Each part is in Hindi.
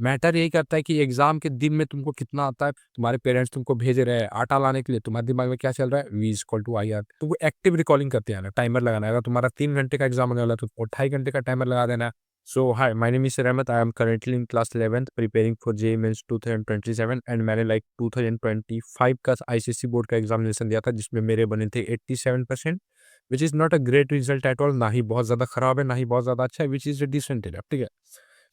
मैटर यही करता है कि एग्ज़ाम के दिन में तुमको कितना आता है, तुम्हारे पेरेंट्स तुमको भेज रहे हैं आटा लाने के लिए, तुम्हारे दिमाग में क्या चल रहा है? V is equal to IR। तुमको एक्टिव रिकॉलिंग करते आना है, टाइमर लगाना है। अगर तुम्हारा 3 घंटे का एग्ज़ाम होने वाला है, तो 2.5 घंटे का टाइमर लगा देना है। So hi, my name is Rahmat, I am currently in class 11th preparing for JEE mains 2027 and मैंने लाइक 2025 का आईसीएसई बोर्ड का एग्ज़ामिनेशन दिया था, जिसमें मेरे बने थे 87%, which is not a great result at all. ना ही बहुत ज़्यादा खराब है, ना ही बहुत ज़्यादा अच्छा है, which is a decent enough, ठीक है?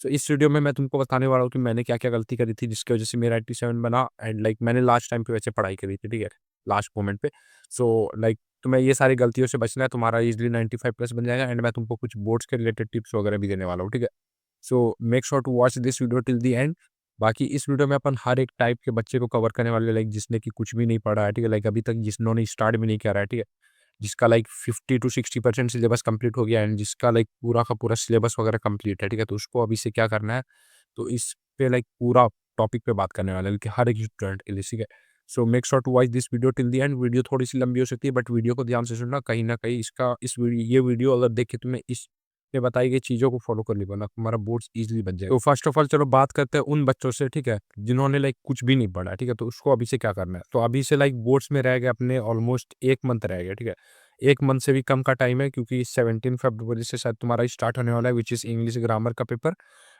सो इस वीडियो में मैं तुमको बताने वाला हूँ कि मैंने क्या-क्या गलती करी थी जिसकी वज़ह से मेरा 87 बना, एंड लाइक मैंने लास्ट टाइम पे वैसे पढ़ाई करी थी, ठीक है? लास्ट मोमेंट पे। सो लाइक तुम्हें ये सारी गलतियों से बचना है, तुम्हारा ईज़िली 95 प्लस बन जाएगा, एंड मैं तुमको कुछ बोर्ड्स के रिलेटेड टिप्स वगैरह भी देने वाला हूँ, ठीक है? So make sure to watch this video till the end. बाकी इस वीडियो में अपन हर एक टाइप के बच्चे को कवर करने वाले, लाइक जिसने कि कुछ भी नहीं पढ़ा है, ठीक है? लाइक अभी तक जिन्होंने स्टार्ट भी नहीं करा है, ठीक है? जिसका लाइक 50 टू 60% सिलेबस कंप्लीट हो गया है, एंड जिसका लाइक पूरा का पूरा सिलेबस वगैरह कंप्लीट है, ठीक है? तो उसको अभी से क्या करना है, तो इस पे लाइक पूरा टॉपिक पे बात करने वाले हैं कि हर एक स्टूडेंट के लिए, ठीक है? So make sure to watch this video till the end. Video थोड़ी-सी लंबी हो सकती है, बट वीडियो को ध्यान से सुनना, कहीं न कहीं इसका इस वीडियो ये वीडियो अगर देख के तुम्हें इस पे बताई गई चीज़ों को फॉलो कर लेना, तुम्हारा बोर्ड्स ईज़िली बन जाएगा। तो फर्स्ट ऑफ ऑल चलो बात करते हैं उन बच्चों से, ठीक है? जिन्होंने लाइक कुछ भी नहीं पढ़ा, ठीक है? तो उसको अभी से क्या करना है? तो अभी से लाइक बोर्ड्स में रह गए अपने ऑलमोस्ट 1 मंथ रह गया, ठीक है? 1 मंथ से भी कम का टाइम है, क्योंकि 17 फरवरी से शायद तुम्हारा स्टार्ट होने वाला है, व्हिच इज़ इंग्लिश ग्रामर का पेपर,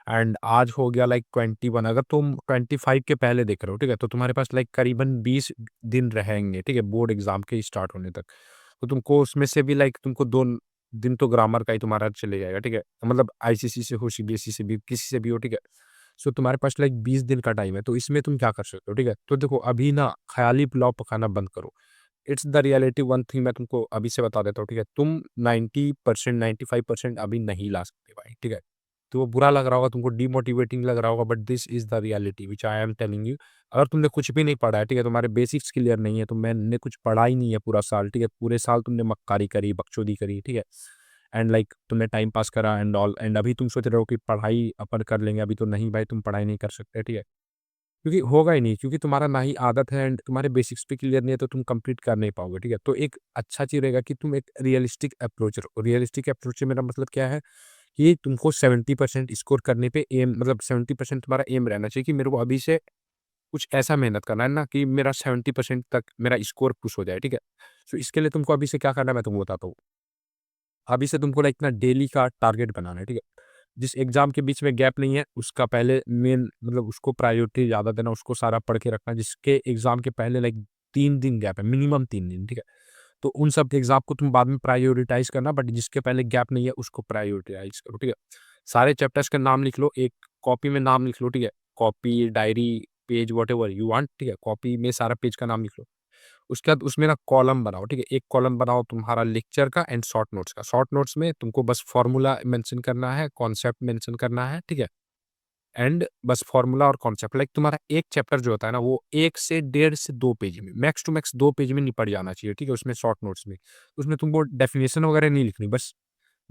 एंड आज हो गया लाइक 21। अगर तुम 25 के पहले देख रहे हो, ठीक है? तो तुम्हारे पास लाइक करीबन 20 दिन रहेंगे, ठीक है? बोर्ड एग्ज़ाम के स्टार्ट होने तक। तो तुमको उसमें से भी लाइक तुमको 2 दिन तो ग्रामर का ही तुम्हारा चले जाएगा, ठीक है? मतलब आईसीएसई से हो, सीबीएसई से भी, किसी से भी हो, ठीक है? सो तुम्हारे पास लाइक 20 दिन का टाइम है, तो इसमें तुम क्या कर सकते हो, ठीक है? तो देखो अभी ना ख़याली पुलाव पकाना बंद करो। It's the reality one thing, मैं तुमको अभी से बता देता हूँ, ठीक है? तुम 90% 95% अभी नहीं ला सकते भाई, ठीक है? तो वो बुरा लग रहा होगा, तुमको डिमोटिवेटिंग लग रहा होगा, but this is the reality which I am telling you. अगर तुमने कुछ भी नहीं पढ़ा है, ठीक है? तुम्हारे बेसिक्स क्लियर नहीं है, तो मैंने कुछ पढ़ा ही नहीं है पूरा साल, ठीक है? पूरे साल तुमने मक्कारी करी, बकचोदी करी, ठीक है? एंड लाइक तुमने टाइम पास करा एंड ऑल, एंड अभी तुम सोच रहे हो कि पढ़ाई अपन कर लेंगे, अभी तो नहीं भाई, तुम पढ़ाई नहीं कर सकते, ठीक है? क्योंकि होगा ही नहीं, क्योंकि तुम्हारा ना ही आदत है, एंड तुम्हारे बेसिक्स भी क्लियर नहीं है, तो तुम कंप्लीट कर नहीं पाओगे, ठीक है? तो एक अच्छा चीज़ रहेगा कि तुम एक रियलिस्टिक अप्रोच रखो। रियलिस्टिक अप्रोच से मेरा मतलब क्या है कि तुमको 70% स्कोर करने पे एम, मतलब 70% तुम्हारा एम रहना चाहिए कि मेरे को अभी से कुछ ऐसा मेहनत करना है ना कि मेरा 70% तक मेरा स्कोर पुश हो जाए, ठीक है? तो इसके लिए तुमको अभी से क्या करना है मैं तुमको बताता हूँ। अभी से तुमको लाइक ना डेली का टारगेट बनाना है, ठीक है? जिस एग्ज़ाम के बीच में गैप नहीं है, उसका पहले मेन मतलब उसको प्रायोरिटी ज़्यादा देना, उसको सारा पढ़ के रखना। जिसके एग्ज़ाम के पहले लाइक 3 दिन गैप है, मिनिमम 3 दिन, ठीक है? तो उन सब एग्ज़ाम को तुम बाद में प्रायोरिटाइज़ करना, बट जिसके पहले गैप नहीं है, उसको प्रायोरिटाइज़ करो, ठीक है? सारे चैप्टर्स का नाम लिख लो, एक कॉपी में नाम लिख लो, ठीक है? Copy, diary, page whatever you want, ठीक है? कॉपी में सारा पेज का नाम लिख लो। उसके बाद उसमें ना कॉलम बनाओ, ठीक है? एक कॉलम बनाओ तुम्हारा लेक्चर का एंड शॉर्ट नोट्स का। शॉर्ट नोट्स में तुमको बस फ़ॉर्मूला मेंशन करना है, कॉन्सेप्ट मेंशन करना है, ठीक है? एंड बस फ़ॉर्मूला और कॉन्सेप्ट, लाइक तुम्हारा एक चैप्टर जो होता है ना, वो 1 से डेढ़ से 2 पेज में, मैक्स टू मैक्स 2 पेज में निपट जाना चाहिए, ठीक है? उसमें शॉर्ट नोट्स में। उसमें तुमको डेफिनिशन वगैरह नहीं लिखनी, बस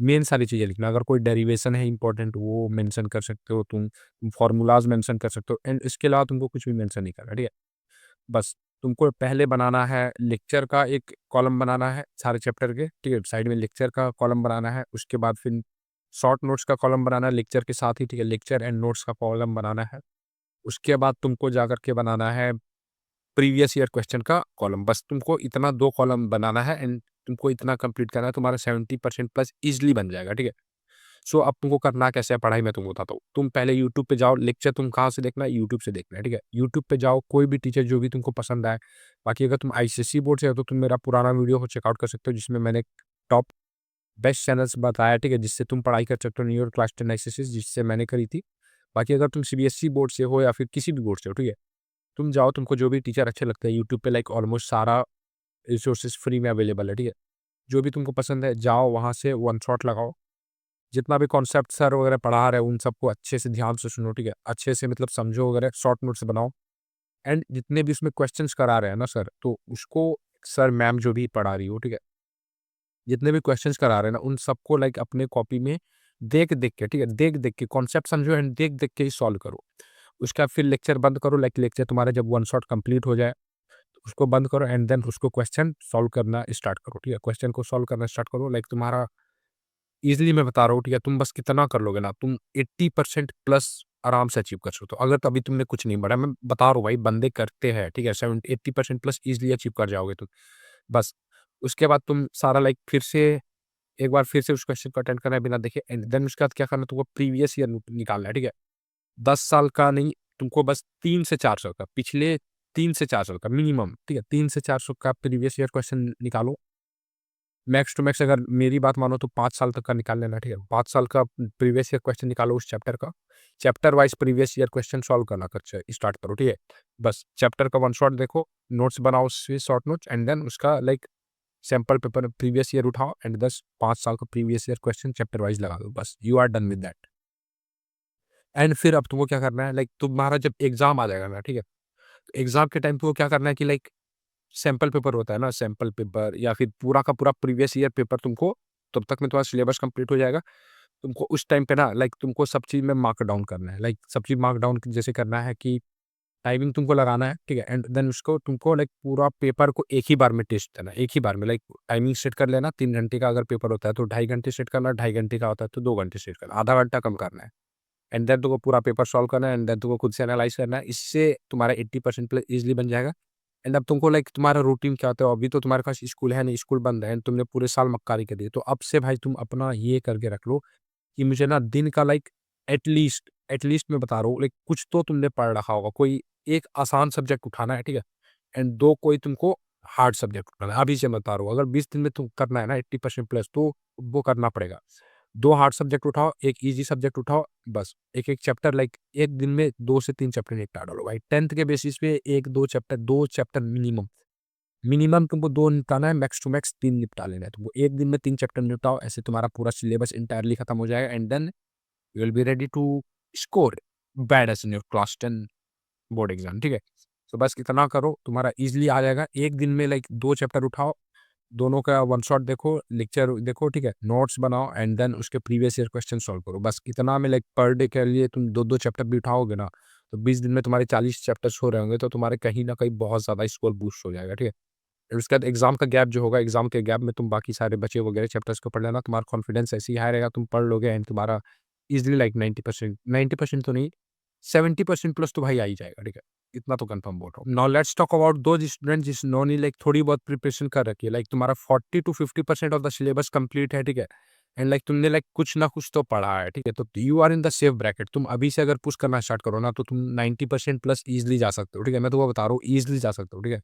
मेन सारी चीज़ें लिखना। अगर कोई डेरिवेशन है इम्पोर्टेंट, वो मेंशन कर सकते हो तुम, फ़ॉर्मूलाज़ मेंशन कर सकते हो, एंड इसके अलावा तुमको कुछ भी मेंशन नहीं करना, ठीक है? बस तुमको पहले बनाना है लेक्चर का एक कॉलम बनाना है सारे चैप्टर के, ठीक है? साइड में लेक्चर का कॉलम बनाना है, उसके बाद फिर शॉर्ट नोट्स का कॉलम बनाना है लेक्चर के साथ ही, ठीक है? लेक्चर एंड नोट्स का कॉलम बनाना है। उसके बाद तुमको जाकर के बनाना है प्रीवियस ईयर क्वेश्चन का कॉलम। बस तुमको इतना 2 कॉलम बनाना है, एंड तुमको इतना कंप्लीट करना है, तुम्हारा 70% प्लस ईज़िली बन जाएगा, ठीक है? सो अब तुमको करना कैसे है पढ़ाई, मैं तुमको बताता हूँ। तुम पहले यूट्यूब पे जाओ, लेक्चर तुम कहाँ से देखना है? यूट्यूब से देखना है, ठीक है? यूट्यूब पे जाओ, कोई भी टीचर जो भी तुमको पसंद आए। बाकी अगर तुम आईसीएसई बोर्ड से हो, तो तुम मेरा पुराना वीडियो को चेकआउट कर सकते हो, जिसमें मैंने टॉप बेस्ट चैनल्स बताया, ठीक है? जिससे तुम पढ़ाई कर सकते हो, न्यू ईयर क्लास 10 आईसीएसई, जिससे मैंने करी थी। बाकी अगर तुम सीबीएसई बोर्ड से हो या फिर किसी भी बोर्ड से हो, ठीक है? तुम जाओ, तुमको जो भी टीचर अच्छे लगते हैं, यूट्यूब पे लाइक ऑलमोस्ट सारा रिसोर्सेज़ फ्री में अवेलेबल है, ठीक है? जो भी तुमको पसंद है, जाओ वहाँ से वन शॉट लगाओ। जितना भी कॉन्सेप्ट सर वगैरह पढ़ा रहे हैं, उन सबको अच्छे से ध्यान से सुनो, ठीक है? अच्छे से मतलब समझो वगैरह, शॉर्ट नोट्स बनाओ, एंड जितने भी उसमें क्वेश्चंस करा रहे हैं ना सर, तो उसको सर मैम जो भी पढ़ा रही हो, ठीक है? जितने भी क्वेश्चंस करा रहे हैं ना, उन सबको लाइक अपने कॉपी में देख-देख के, ठीक है? देख-देख के कॉन्सेप्ट समझो, एंड देख-देख के ही सॉल्व करो। उसका फिर लेक्चर बंद करो, लाइक लेक्चर तुम्हारा जब वन शॉट कंप्लीट हो जाए, तो उसको बंद करो, एंड देन उसको क्वेश्चन सॉल्व करना स्टार्ट करो, ठीक है? क्वेश्चन को सॉल्व करना स्टार्ट करो, लाइक तुम्हारा ईज़िली मैं बता रहा हूँ, ठीक है? तुम बस कितना कर लोगे ना, तुम 80% प्लस आराम से अचीव कर सकते हो। अगर तो अभी तुमने कुछ नहीं पढ़ा, मैं बता रहा हूँ भाई, बंदे करते हैं, ठीक है? 70-80% प्लस ईज़िली अचीव कर जाओगे तुम। बस उसके बाद तुम सारा लाइक फिर से एक बार फिर से उस क्वेश्चन को अटेम्प्ट करना है बिना देखे, एंड देन उसके बाद क्या करना है, तुमको प्रीवियस ईयर निकालना है, ठीक है? 10 साल का नहीं, तुमको बस 3 से 4 साल का, पिछले 3 से 4 साल का मिनिमम, ठीक है? 3 से 4 साल का प्रीवियस ईयर क्वेश्चन निकालो। मैक्स टू मैक्स अगर मेरी बात मानो तो 5 साल तक का निकाल लेना, ठीक है? 5 साल का प्रीवियस ईयर क्वेश्चन निकालो उस चैप्टर का। Chapter wise previous year question solve करना स्टार्ट करो, ठीक है? बस चैप्टर का वन शॉट देखो, नोट्स बनाओ उससे शॉर्ट नोट्स, एंड देन उसका like sample paper previous year उठाओ, एंड 5 साल का previous year question chapter wise लगा दो, बस you are done with that. And फिर अब तुमको क्या करना है, लाइक तुम्हारा जब एग्ज़ाम आ जाएगा ना, ठीक है? एग्ज़ाम के टाइम तुमको क्या करना है कि लाइक सैंपल पेपर होता है ना, सैंपल पेपर या फिर पूरा का पूरा प्रीवियस ईयर पेपर तुमको, तब तक में तुम्हारा सिलेबस कंप्लीट हो जाएगा। तुमको उस टाइम पे ना लाइक तुमको सब चीज़ में मार्क डाउन करना है। लाइक सब चीज़ मार्क डाउन जैसे करना है कि टाइमिंग तुमको लगाना है, ठीक है? एंड देन उसको तुमको लाइक पूरा पेपर को एक ही बार में टेस्ट करना है, एक ही बार में लाइक टाइमिंग सेट कर लेना। 3 घंटे का अगर पेपर होता है तो 2.5 घंटे सेट करना, 2.5 घंटे का होता है तो 2 घंटे सेट करना, आधा घंटा कम करना है। एंड देन तुमको पूरा पेपर सॉल्व करना है, एंड देन तुमको खुद से एनालाइज़ करना है। इससे तुम्हारा 80% प्लस ईज़िली बन जाएगा। एंड अब तुमको लाइक तुम्हारा रूटीन क्या होता है, अभी तो तुम्हारे पास स्कूल है नहीं, स्कूल बंद है, तुमने पूरे साल मक्कारी कर दी। तो अब से भाई तुम अपना ये करके रख लो कि मुझे ना दिन का लाइक एटलीस्ट मैं बता रहा हूँ, लाइक कुछ तो तुमने पढ़ रखा होगा। कोई एक आसान सब्जेक्ट उठाना है, ठीक है? एंड 2 कोई तुमको हार्ड सब्जेक्ट उठाना है। अभी से मैं बता रहा हूँ, अगर 20 दिन में तुम करना है ना 80% प्लस, तो वो करना पड़ेगा। 2 हार्ड सब्जेक्ट उठाओ, 1 ईज़ी सब्जेक्ट उठाओ, बस एक-एक चैप्टर लाइक 1 दिन में 2 से 3 चैप्टर निपटा डालो भाई। 10th के बेसिस पे 2 चैप्टर मिनिमम। मिनिमम तुमको 2 निपटाना है, मैक्स टू मैक्स 3 निपटा लेना है तुमको। 1 दिन में 3 चैप्टर निपटाओ, ऐसे तुम्हारा पूरा सिलेबस एंटायरली खत्म हो जाएगा, and then you will be ready to score best in your class 10 board exam, ठीक है? तो बस इतना करो, तुम्हारा ईज़िली आ जाएगा। 1 दिन में लाइक 2 चैप्टर उठाओ, दोनों का वन शॉट देखो, लेक्चर देखो, ठीक है? नोट्स बनाओ, एंड देन उसके प्रीवियस ईयर क्वेश्चन सॉल्व करो। बस इतना में लाइक पर डे के लिए तुम 2-2 चैप्टर भी उठाओगे ना, तो 20 दिन में तुम्हारे 40 चैप्टर्स हो रहे होंगे, तो तुम्हारे कहीं न कहीं बहुत ज़्यादा स्कोर बूस्ट हो जाएगा, ठीक है? फिर उसके बाद एग्ज़ाम का गैप जो होगा, एग्ज़ाम के गैप में तुम बाकी सारे बचे वगैरह चैप्टर्स को पढ़ लेना, तुम्हारा कॉन्फिडेंस ऐसे ही हाई रहेगा, तुम पढ़ लोगे, एंड तुम्हारा ईज़िली लाइक 90% तो नहीं, 70% प्लस तो भाई आ ही जाएगा, ठीक है? इतना तो कन्फर्म बोल रहा हूँ। Now let's talk about those students जिन्होंने लाइक थोड़ी बहुत प्रिपरेशन कर रखी है, लाइक तुम्हारा 40 to 50% of the syllabus complete है, ठीक है? एंड लाइक तुमने लाइक कुछ ना कुछ तो पढ़ा है, ठीक है? तो you are in the safe bracket. तुम अभी से अगर पुश करना स्टार्ट करो ना, तो तुम 90% प्लस ईज़िली जा सकते हो, ठीक है? मैं तुमको बता रहा हूँ, ईज़िली जा सकते हो, ठीक है?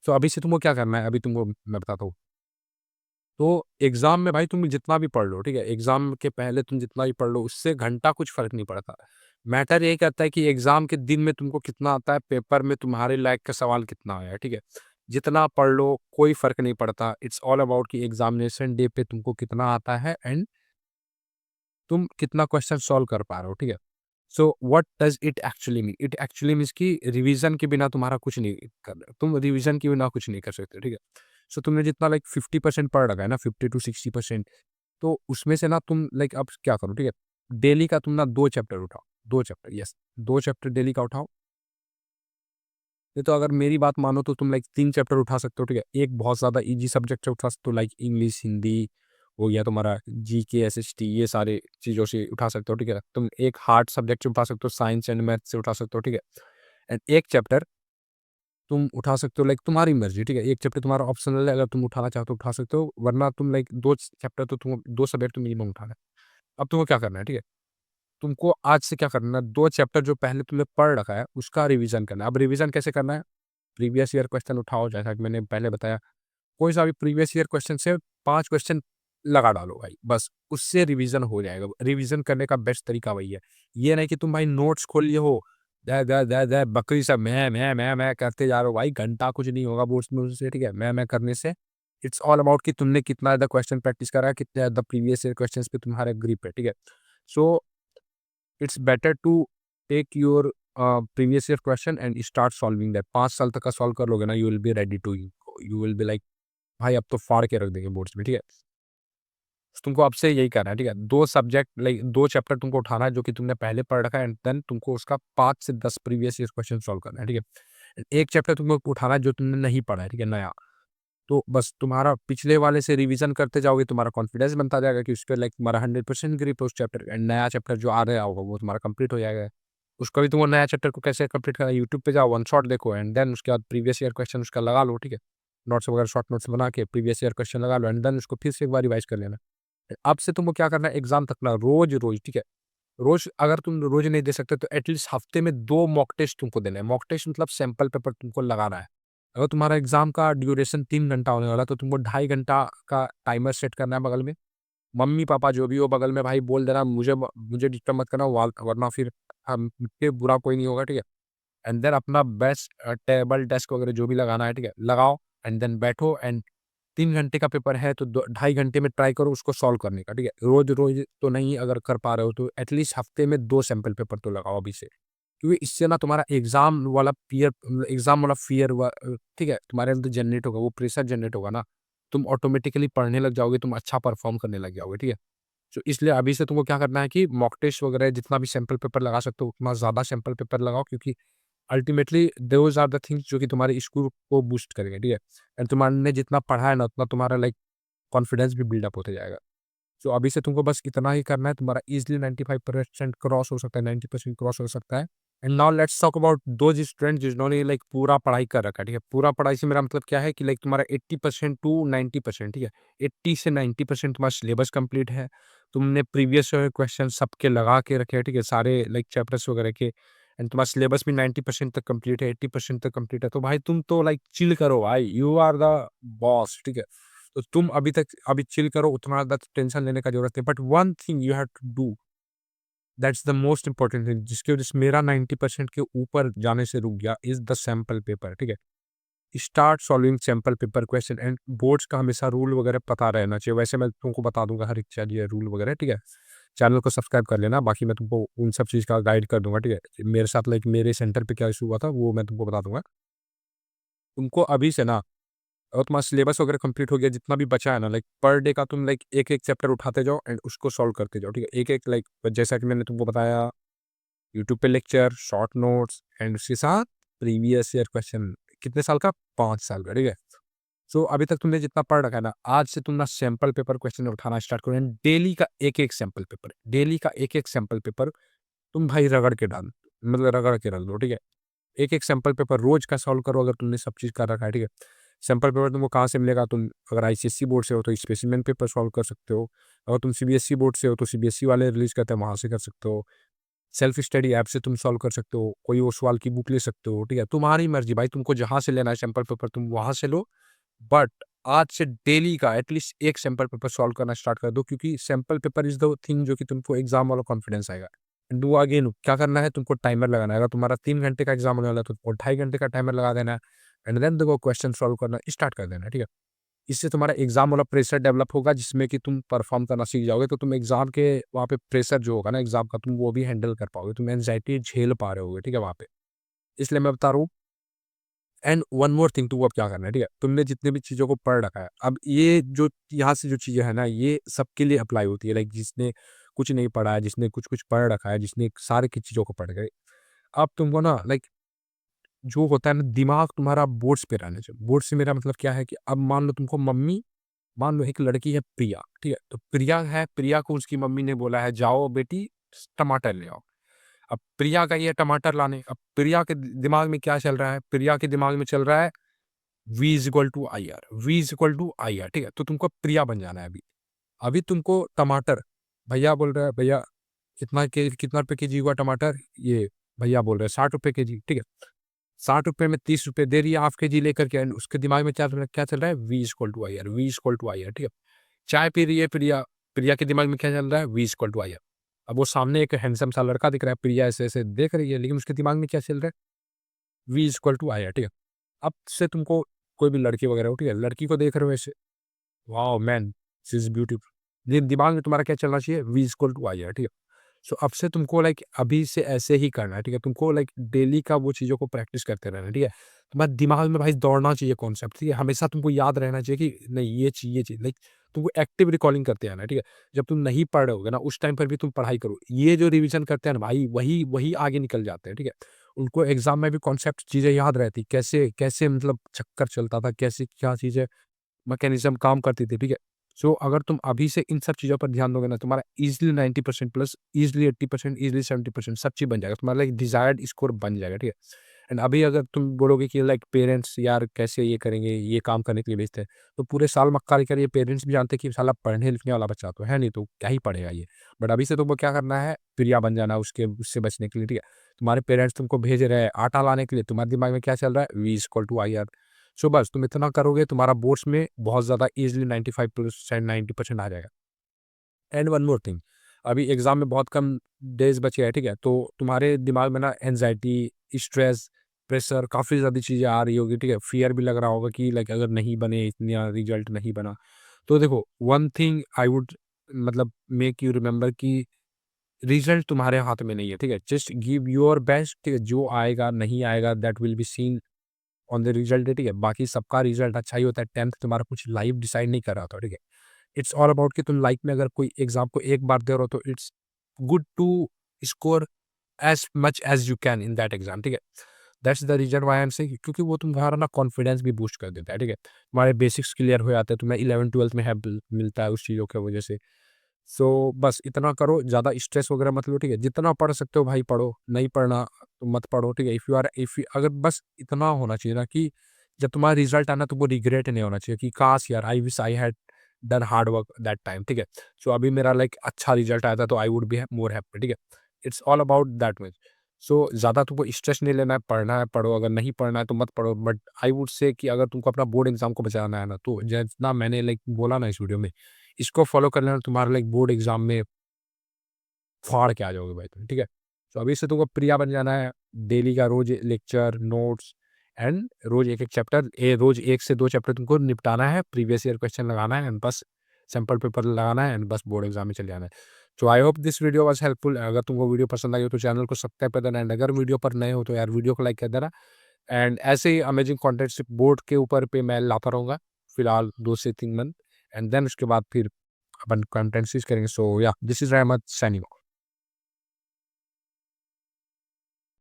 तो अभी से तुमको क्या करना है, अभी तुमको मैं बताता हूँ। तो एग्ज़ाम में भाई तुम जितना भी पढ़ लो, ठीक है? एग्ज़ाम के पहले तुम जितना भी पढ़ लो, उससे घंटा कुछ फ़र्क नहीं पड़ता। मैटर ये करता है कि एग्ज़ाम के दिन में तुमको कितना आता है, पेपर में तुम्हारे लायक का सवाल कितना आया है, ठीक है? जितना पढ़ लो, कोई फ़र्क नहीं पड़ता। इट्स ऑल अबाउट कि एग्ज़ामिनेशन डे पे तुमको कितना आता है, एंड तुम कितना क्वेश्चन सॉल्व कर पा रहे हो, ठीक है? So what does it actually mean? It actually means कि रिवीजन के बिना तुम्हारा कुछ नहीं कर तुम रिवीजन के बिना कुछ नहीं कर सकते, ठीक है? सो तुमने जितना लाइक 50% पढ़ रखा है ना, 50 टू 60%, तो उसमें से ना तुम लाइक अब क्या करो, ठीक है? डेली का तुम ना 2 चैप्टर उठाओ, 2 चैप्टर, यस, 2 चैप्टर डेली का उठाओ। नहीं तो अगर मेरी बात मानो तो तुम लाइक 3 चैप्टर उठा सकते हो, ठीक है? एक बहुत ज़्यादा ईज़ी सब्जेक्ट से उठा सकते हो, लाइक इंग्लिश, हिंदी हो गया तुम्हारा, जीके, एसएसटी, ये सारे चीज़ों से उठा सकते हो, ठीक है? तुम एक हार्ड सब्जेक्ट से उठा सकते हो, साइंस एंड मैथ से उठा सकते हो, ठीक है? एंड एक चैप्टर तुम उठा सकते हो, लाइक तुम्हारी मर्ज़ी, ठीक है? एक चैप्टर तुम्हारा ऑप्शनल है, अगर तुम उठाना चाहो तो उठा सकते हो, वरना तुम लाइक 2 चैप्टर तो तुम 2 सब्जेक्ट तो मिनिमम उठाना है। अब तुमको क्या करना है, ठीक है? तुमको आज से क्या करना है, 2 चैप्टर जो पहले तुमने पढ़ रखा है, उसका रिवीजन करना है। अब रिवीजन कैसे करना है? प्रीवियस ईयर क्वेश्चन उठाओ, जैसा कि मैंने पहले बताया। कोई सा भी प्रीवियस ईयर क्वेश्चन से 5 क्वेश्चन लगा डालो भाई, बस उससे रिवीजन हो जाएगा। रिवीजन करने का बेस्ट तरीका वही है। ये नहीं कि तुम भाई नोट्स खोल लिए हो, द द द द बकरी सा मैं करते जा रहे हो भाई, घंटा कुछ नहीं होगा बोर्ड्स में उससे, ठीक है? मैं करने से। इट्स ऑल अबाउट कि तुमने कितना ज़्यादा क्वेश्चन प्रैक्टिस करा है, कितने ज़्यादा प्रीवियस ईयर क्वेश्चंस पे तुम्हारा ग्रिप है, ठीक है? So it's better to take your previous year question and start solving that. 5 साल तक का सॉल्व कर लोगे ना, you will be ready to you will be like भाई अब तो फाड़ के रख देंगे बोर्ड्स में, ठीक है? तुमको अब से यही करना है, ठीक है? 2 सब्जेक्ट लाइक 2 चैप्टर तुमको उठाना है जो कि तुमने पहले पढ़ रखा है, एंड देन तुमको उसका 5 से 10 प्रीवियस ईयर क्वेश्चन सॉल्व करना है, ठीक है? एक चैप्टर तुमको उठाना है जो तुमने नहीं पढ़ा है, ठीक है? नया। तो बस तुम्हारा पिछले वाले से रिवीजन करते जाओगे, तुम्हारा कॉन्फिडेंस बनता जाएगा कि उस पे लाइक तुम्हारा 100% ग्रिप है उस चैप्टर का, एंड नया चैप्टर जो आ रहा होगा वो तुम्हारा कंप्लीट हो जाएगा। उसका भी तुमको नया चैप्टर को कैसे कंप्लीट करना है, यूट्यूब पे जाओ, वन शॉट देखो एंड देन उसके बाद प्रीवियस ईयर क्वेश्चन उसका लगा लो, ठीक है? नोट्स वगैरह शॉर्ट नोट्स बना के प्रीवियस ईयर क्वेश्चन लगा लो एंड देन उसको फिर से एक बार रिवाइज़ कर लेना। अब से तुमको क्या करना है एग्ज़ाम तक ना रोज़-रोज़, ठीक है? रोज़ अगर तुम रोज़ नहीं दे सकते तो एटलीस्ट हफ्ते में 2 मॉक टेस्ट तुमको देने हैं। मॉक टेस्ट मतलब सैंपल पेपर तुमको लगाना है। अगर तुम्हारा एग्ज़ाम का ड्यूरेशन 3 घंटा होने वाला है तो तुमको ढाई घंटा का टाइमर सेट करना है बगल में। मम्मी-पापा जो भी हो बगल में भाई बोल देना मुझे डिस्टर्ब मत करना वरना फिर हम मुझसे बुरा कोई नहीं होगा, ठीक है? एंड देन अपना बेस्ट टेबल, डेस्क वगैरह जो भी लगाना है, ठीक है? लगाओ एंड देन बैठो एंड 3 घंटे का पेपर है तो दो ढाई घंटे में ट्राई करो उसको सॉल्व करने का, ठीक है? रोज़-रोज़ तो नहीं अगर कर पा रहे हो तो एटलीस्ट हफ्ते में 2 सैंपल पेपर तो लगाओ अभी से। क्योंकि इससे ना तुम्हारा एग्ज़ाम वाला फ़ियर ठीक है? तुम्हारे अंदर जनरेट होगा, वो प्रेशर जनरेट होगा ना, तुम ऑटोमेटिकली पढ़ने लग जाओगे, तुम अच्छा परफ़ॉर्म करने लग जाओगे, ठीक है? तो इसलिए अभी से तुमको क्या करना है कि मॉक टेस्ट वगैरह जितना भी सैंपल पेपर लगा सकते हो, उतना ज़्यादा सैंपल पेपर लगाओ क्योंकि ultimately those are the things जो कि तुम्हारे स्कोर को बूस्ट करेंगे, ठीक है? एंड तुमने जितना पढ़ा है ना, उतना तुम्हारा लाइक कॉन्फिडेंस भी बिल्डअप होते जाएगा। तो अभी से तुमको बस इतना ही करना है, तुम्हारा ईज़िली 95% क्रॉस हो सकता है, 90% क्रॉस हो सकता है। And now let's talk about those students जिन्होंने लाइक पूरा पढ़ाई कर रखा है, ठीक है? पूरा पढ़ाई से मेरा मतलब क्या है कि लाइक तुम्हारा 80% टू 90%, ठीक है? 80 से 90% तुम्हारा सिलेबस कंप्लीट है। तुमने प्रीवियस क्वेश्चन सबके लगा के रखे हैं, ठीक है? सारे लाइक चैप्टर्स वगैरह के एंड तुम्हारा सिलेबस भी 90% तक कंप्लीट है, 80% तक कंप्लीट है। तो भाई तुम तो लाइक चिल करो भाई, यू आर द बॉस, ठीक है? तो तुम अभी चिल करो, उतना ज़्यादा टेंशन लेने का ज़रूरत नहीं। But one thing you have to do, that's the most important thing जिसकी वजह से मेरा 90% के ऊपर जाने से रुक गया इज़ द सैंपल पेपर, ठीक है? Start solving sample paper question and boards का हमेशा रूल वगैरह पता रहना चाहिए। वैसे मैं तुमको बता दूँगा हर एक चीज़ रूल वगैरह, ठीक है? चैनल को सब्सक्राइब कर लेना, बाकी मैं तुमको उन सब चीज़ का गाइड कर दूँगा, ठीक है? मेरे साथ लाइक मेरे सेंटर पे क्या इश्यू हुआ था, वो मैं तुमको बता दूँगा। तुमको अभी से ना और तुम्हारा सिलेबस वगैरह कंप्लीट हो गया, जितना भी बचा है ना लाइक पर डे का तुम लाइक एक-एक चैप्टर उठाते जाओ एंड उसको सॉल्व करते जाओ, ठीक है? एक-एक लाइक जैसा कि मैंने तुमको बताया यूट्यूब पे लेक्चर, शॉर्ट नोट्स एंड उसके साथ प्रीवियस ईयर क्वेश्चन कितने साल का? 5 साल का, ठीक है? सो अभी तक तुमने जितना पढ़ रखा है ना, आज से तुम ना सैंपल पेपर क्वेश्चन उठाना स्टार्ट करो एंड डेली का एक-एक सैंपल पेपर, डेली का एक-एक सैंपल पेपर तुम भाई रगड़ के डाल मतलब रगड़ के रख दो, ठीक है? एक-एक सैंपल पेपर रोज़ का सॉल्व करो अगर तुमने सब चीज़ कर रखा है, ठीक है? सैंपल पेपर तुमको कहाँ से मिलेगा? तुम अगर आईसीएसई बोर्ड से हो तो स्पेसिमेन पेपर सॉल्व कर सकते हो। अगर तुम सीबीएसई बोर्ड से हो तो सीबीएसई वाले रिलीज़ करते हैं, वहाँ से कर सकते हो। सेल्फ स्टडी ऐप से तुम सॉल्व कर सकते हो। कोई वो सवाल की बुक ले सकते हो, ठीक है? तुम्हारी मर्ज़ी भाई तुमको जहाँ से लेना है सैंपल पेपर तुम वहाँ से लो। बट आज से डेली का एटलीस्ट एक सैंपल पेपर सॉल्व करना स्टार्ट कर दो क्योंकि sample paper is the thing जो कि तुमको एग्ज़ाम वाला कॉन्फिडेंस आएगा। डू अगेन क्या करना है तुमको टाइमर लगाना है। अगर तुम्हारा 3 घंटे का एग्ज़ाम होने वाला है तो वो ढाई घंटे का टाइमर लगा देना है एंड देन देखो क्वेश्चन सॉल्व करना स्टार्ट कर देना है, ठीक है? इससे तुम्हारा एग्ज़ाम वाला प्रेशर डेवलप होगा जिसमें कि तुम परफ़ॉर्म करना सीख जाओगे तो तुम एग्ज़ाम के वहाँ पे प्रेशर जो होगा ना एग्ज़ाम का तुम वो भी हैंडल कर पाओगे। तुम एंग्ज़ायटी झेल पा रहे होगे, ठीक है? वहाँ पे। इसलिए मैं बता रहा हूँ एंड वन मोर थिंग तुमको अब क्या करना है, ठीक है? तुमने जितने भी चीज़ों को पढ़ रखा है, अब ये जो यहाँ से जो चीज़ें हैं ना, ये सबके लिए अप्लाई होती है। लाइक जिसने कुछ नहीं पढ़ा है, जिसने कुछ-कुछ पढ़ रखा है, जिसने सारे की चीज़ों को पढ़ गए। अब तुमको ना लाइक जो होता है ना, दिमाग तुम्हारा बोर्ड्स पे रहना चाहिए। बोर्ड से मेरा मतलब क्या है कि अब मान लो तुमको मम्मी मान लो एक लड़की है प्रिया, ठीक है? तो प्रिया है, प्रिया को उसकी मम्मी ने बोला है, "जाओ बेटी टमाटर ले आओ।" अब प्रिया गई है टमाटर लाने, अब प्रिया के दिमाग में क्या चल रहा है? प्रिया के दिमाग में चल रहा है V is equal to I R, V is equal to I R, ठीक है? तो तुमको प्रिया बन जाना है अभी। अभी तुमको टमाटर भैया बोल रहा है, "भैया कितना रुपए केजी हुआ टमाटर?" ये भैया बोल रहे हैं, ₹60 केजी, ठीक है? ₹60 में ₹30 दे रही है हाफ केजी लेकर के एंड उसके दिमाग में क्या चल रहा है? V is equal to I R, V is equal to I R, ठीक है? चाय पी रही है प्रिया, प्रिया के दिमाग में क्या चल रहा है? V is equal to I R. अब वो सामने एक हैंडसम सा लड़का दिख रहा है, प्रिया ऐसे-ऐसे देख रही है, लेकिन उसके दिमाग में क्या चल रहा है? V is equal to I R, ठीक है? अब से तुमको कोई भी लड़की वगैरह हो, ठीक है? लड़की को देख रहे हो ऐसे, wow man! She is beautiful. दिमाग में तुम्हारा क्या चलना चाहिए? V is equal to I R, ठीक है? सो अब से तुमको लाइक अभी से ऐसे ही करना है, ठीक है? तुमको लाइक डेली का वो चीज़ों को प्रैक्टिस करते रहना है, ठीक है? तुम्हारे दिमाग में भाई दौड़ना चाहिए कॉन्सेप्ट, ठीक है? हमेशा तुमको याद रहना चाहिए कि नहीं ये चीज़ लाइक तुमको एक्टिव रिकॉलिंग करते रहना है, ठीक है? जब तुम नहीं पढ़ रहे होगे ना, उस टाइम पर भी तुम पढ़ाई करो। ये जो रिवीजन करते हैं ना भाई, वही वही आगे निकल जाते हैं, ठीक है? उनको एग्ज़ाम में भी कॉन्सेप्ट चीज़ें याद रहती, कैसे कैसे मतलब चक्कर चलता था, कैसे क्या चीज़ें मैकेनिज़्म काम करती थी, ठीक है? सो अगर तुम अभी से इन सब चीज़ों पर ध्यान दोगे ना, तुम्हारा ईज़िली 90% प्लस ईज़िली 80%, ईज़िली 70% सब चीज़ बन जाएगा। तुम्हारा लाइक डिज़ायर्ड स्कोर बन जाएगा, ठीक है? एंड अभी अगर तुम बोलोगे कि लाइक पेरेंट्स यार कैसे ये करेंगे, ये काम करने के लिए भेजते हैं, तो पूरे साल मक्कारी करिए, पेरेंट्स भी जानते हैं कि साला पढ़ने-लिखने वाला बच्चा तो है नहीं, तो क्या ही पढ़ेगा ये। बट अभी से तुमको क्या करना है, प्रिया बन जाना उसके उससे बचने के लिए, ठीक है? तुम्हारे पेरेंट्स तुमको भेज रहे हैं आटा लाने के लिए, तुम्हारे दिमाग में क्या चल रहा है? V=IR। सो बस तुम इतना करोगे, तुम्हारा बोर्ड्स में बहुत ज़्यादा ईज़िली 95% 90% आ जाएगा। एंड वन मोर थिंग, अभी एग्ज़ाम में बहुत कम डेज़ बचे हैं, ठीक है? तो तुम्हारे दिमाग में ना एंग्ज़ायटी, स्ट्रेस, प्रेशर काफ़ी ज़्यादा चीज़ें आ रही होगी, ठीक है? फ़ियर भी लग रहा होगा कि लाइक अगर नहीं बने, इतना रिज़ल्ट नहीं बना। तो देखो, वन थिंग आई वुड मतलब मेक यू रिमेंबर कि रिज़ल्ट तुम्हारे हाथ में नहीं है, ठीक है? जस्ट गिव योर बेस्ट, ठीक है? जो आएगा, नहीं आएगा that will be seen on the result, ठीक है? बाकी सबका रिज़ल्ट अच्छा ही होता है, 10th तुम्हारा कुछ लाइफ़ डिसाइड नहीं कर रहा होता, ठीक है? इट्स ऑल अबाउट कि तुम लाइफ में अगर कोई एग्ज़ाम को एक बार दे रहे हो तो it's good to score as much as you can in that exam, ठीक है? That's the reason why I am saying, क्योंकि वो तुम्हारा ना कॉन्फिडेंस भी बूस्ट कर देता है, ठीक है? तुम्हारे बेसिक्स क्लियर हो जाते हैं, तुम्हें 11th-12th में हेल्प मिलता है उस चीज़ों की वजह से। सो बस इतना करो, ज़्यादा स्ट्रेस वगैरह मत लो, ठीक है? जितना पढ़ सकते हो भाई पढ़ो, नहीं पढ़ना तो मत पढ़ो, ठीक है? इफ यू अगर बस इतना होना चाहिए ना कि जब तुम्हारा रिज़ल्ट आना तो वो रिग्रेट नहीं होना चाहिए कि काश यार I wish I had done hard work that time, ठीक है? सो अभी मेरा लाइक अच्छा रिज़ल्ट आया था तो I would be more happy, ठीक है? It's all about that much. So ज़्यादा तुमको स्ट्रेस नहीं लेना है, पढ़ना है पढ़ो, अगर नहीं पढ़ना है तो मत पढ़ो। बट आई वुड से कि अगर तुमको अपना बोर्ड एग्ज़ाम को बचाना है ना, तो जितना मैंने लाइक बोला ना इस वीडियो में, इसको फ़ॉलो कर लेना, तुम्हारा लाइक बोर्ड एग्ज़ाम में फाड़ के आ जाओगे भाई तुम, ठीक है? तो अभी से तुमको प्रिया बन जाना है, डेली का रोज़ लेक्चर, नोट्स एंड रोज़ 1-1 चैप्टर, रोज़ 1 से 2 चैप्टर तुमको निपटाना है, प्रीवियस ईयर क्वेश्चन लगाना है एंड बस सैंपल पेपर लगाना है एंड बस बोर्ड एग्ज़ाम में चले जाना है। So I hope this video was helpful. अगर तुमको वीडियो पसंद आई हो तो चैनल को सब्सक्राइब कर देना एंड अगर वीडियो पर नए हो तो यार वीडियो को लाइक कर देना एंड ऐसे ही अमेजिंग कंटेंट सिर्फ बोर्ड के ऊपर पे मैं लाता रहूँगा, फिलहाल 2 से 3 मंथ एंड देन उसके बाद फिर अपन कंटेंट सीरीज़ करेंगे। सो या दिस इज़ रहमत साइनिंग ऑफ।